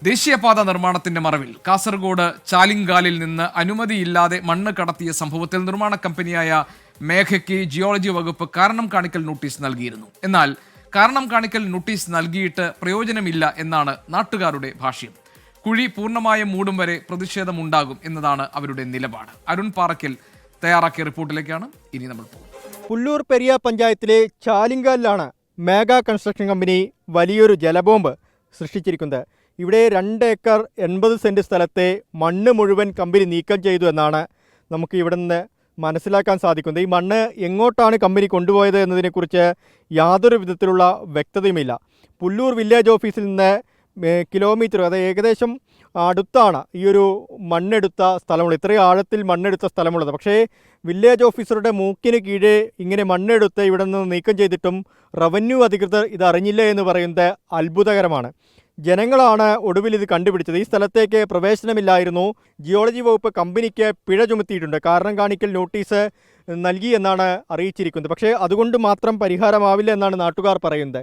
ദേശീയപാത നിർമ്മാണത്തിന്റെ മറവിൽ കാസർഗോഡ് ചാലിങ്കാലിൽ നിന്ന് അനുമതിയില്ലാതെ മണ്ണ് കടത്തിയ സംഭവത്തിൽ നിർമ്മാണ കമ്പനിയായ മേഘയ്ക്ക് ജിയോളജി വകുപ്പ് കാരണം കാണിക്കൽ നോട്ടീസ് നൽകിയിരുന്നു. എന്നാൽ കാരണം കാണിക്കൽ നോട്ടീസ് നൽകിയിട്ട് പ്രയോജനമില്ല എന്നാണ് നാട്ടുകാരുടെ ഭാഷ്യം. കുഴി പൂർണ്ണമായും മൂടും വരെ പ്രതിഷേധമുണ്ടാകും എന്നതാണ് അവരുടെ നിലപാട്. അരുൺ പാറക്കൽ തയ്യാറാക്കിയ റിപ്പോർട്ടിലേക്കാണ് ഇനി നമ്മൾ പോകുന്നത്. പുല്ലൂർ പെരിയ പഞ്ചായത്തിലെ ചാലിങ്കാലിലാണ് മേഘ കൺസ്ട്രക്ഷൻ കമ്പനി വലിയൊരു ജലബോംബ് സൃഷ്ടിച്ചിരിക്കുന്നത്. ഇവിടെ 2 ഏക്കർ 80 സെൻറ്റ് സ്ഥലത്തെ മണ്ണ് മുഴുവൻ കമ്പനി നീക്കം ചെയ്തു എന്നാണ് നമുക്ക് ഇവിടെ നിന്ന് മനസ്സിലാക്കാൻ സാധിക്കുന്നത്. ഈ മണ്ണ് എങ്ങോട്ടാണ് കമ്പനി കൊണ്ടുപോയത് എന്നതിനെക്കുറിച്ച് യാതൊരു വിധത്തിലുള്ള വ്യക്തതയുമില്ല. പുല്ലൂർ വില്ലേജ് ഓഫീസിൽ നിന്ന് കിലോമീറ്റർ, അത് ഏകദേശം അടുത്താണ് ഈ ഒരു മണ്ണെടുത്ത സ്ഥലമുള്ളത്, ഇത്രയും ആഴത്തിൽ മണ്ണെടുത്ത സ്ഥലമുള്ളത്. പക്ഷേ വില്ലേജ് ഓഫീസറുടെ മൂക്കിന് കീഴേ ഇങ്ങനെ മണ്ണെടുത്ത് ഇവിടെ നിന്ന് നീക്കം ചെയ്തിട്ടും റവന്യൂ അധികൃതർ ഇത് അറിഞ്ഞില്ല എന്ന് പറയുന്നത് അത്ഭുതകരമാണ്. ജനങ്ങളാണ് ഒടുവിൽ ഇത് കണ്ടുപിടിച്ചത്. ഈ സ്ഥലത്തേക്ക് പ്രവേശനമില്ലായിരുന്നു. ജിയോളജി വകുപ്പ് കമ്പനിക്ക് പിഴ ചുമത്തിയിട്ടുണ്ട്. കാരണം കാണിക്കൽ നോട്ടീസ് നൽകി എന്നാണ് അറിയിച്ചിരിക്കുന്നത്. പക്ഷേ അതുകൊണ്ട് മാത്രം പരിഹാരമാവില്ല എന്നാണ് നാട്ടുകാർ പറയുന്നത്.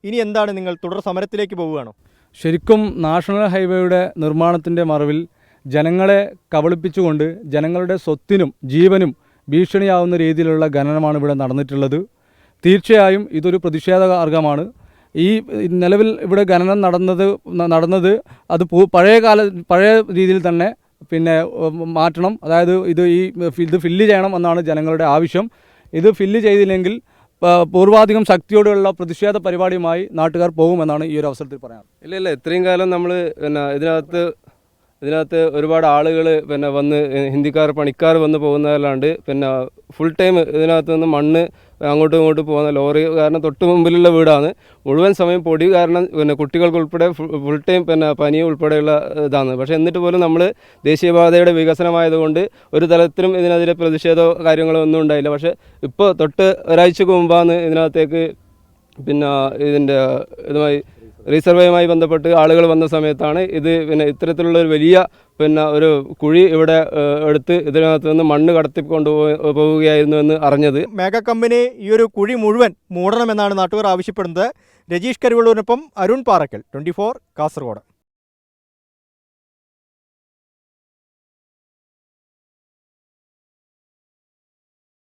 ഇനി എന്താണ്, നിങ്ങൾ തുടർ സമരത്തിലേക്ക് പോവുകയാണോ? ശരിക്കും നാഷണൽ ഹൈവേയുടെ നിർമ്മാണത്തിൻ്റെ മറവിൽ ജനങ്ങളെ കബളിപ്പിച്ചുകൊണ്ട് ജനങ്ങളുടെ സ്വത്തിനും ജീവനും ഭീഷണിയാവുന്ന രീതിയിലുള്ള ഖനനമാണ് ഇവിടെ നടന്നിട്ടുള്ളത്. തീർച്ചയായും ഇതൊരു പ്രതിഷേധാർഹമാണ്. ഈ നിലവിൽ ഇവിടെ ഖനനം നടന്നത് അത് പഴയ രീതിയിൽ തന്നെ മാറ്റണം. അതായത് ഇത് ഫില്ല് ചെയ്യണം എന്നാണ് ജനങ്ങളുടെ ആവശ്യം. ഇത് ഫില്ല് ചെയ്തില്ലെങ്കിൽ പൂർവാധികം ശക്തിയോടുള്ള പ്രതിഷേധ പരിപാടിയുമായി നാട്ടുകാർ പോകുമെന്നാണ് ഈ ഒരു അവസരത്തിൽ പറയാം. ഇല്ല ഇത്രയും കാലം നമ്മൾ ഇതിനകത്ത് ഒരുപാട് ആളുകൾ വന്ന് ഹിന്ദിക്കാർ പണിക്കാർ വന്ന് പോകുന്നതല്ലാണ്ട് ഫുൾ ടൈം ഇതിനകത്ത് നിന്ന് മണ്ണ് അങ്ങോട്ടും ഇങ്ങോട്ടും പോകുന്ന ലോറി കാരണം തൊട്ട് മുമ്പിലുള്ള വീടാണ്. മുഴുവൻ സമയം പൊടി കാരണം കുട്ടികൾക്കുൾപ്പെടെ ഫുൾ ടൈം പനി ഉൾപ്പെടെയുള്ള ഇതാണ്. പക്ഷേ എന്നിട്ട് പോലും നമ്മൾ ദേശീയപാതയുടെ വികസനമായതുകൊണ്ട് ഒരു തലത്തിലും ഇതിനെതിരെ പ്രതിഷേധമോ കാര്യങ്ങളോ ഒന്നും ഉണ്ടായില്ല. പക്ഷേ ഇപ്പോൾ തൊട്ട് ഒരാഴ്ചക്ക് മുമ്പാണ് ഇതിനകത്തേക്ക് ഇതുമായി റീസർവേയുമായി ബന്ധപ്പെട്ട് ആളുകൾ വന്ന സമയത്താണ് ഇത് ഇത്തരത്തിലുള്ള ഒരു വലിയ ഒരു കുഴി ഇവിടെ എടുത്ത് ഇതിനകത്ത് നിന്ന് മണ്ണ് കടത്തിക്കൊണ്ട് പോവുകയായിരുന്നു എന്ന് അറിഞ്ഞത്. മേഘ കമ്പനി ഈ ഒരു കുഴി മുഴുവൻ മൂടണമെന്നാണ് നാട്ടുകാർ ആവശ്യപ്പെടുന്നത്. രജീഷ് കരിവള്ളൂരിനൊപ്പം അരുൺ പാറക്കൽ, 24 കാസർഗോഡ്.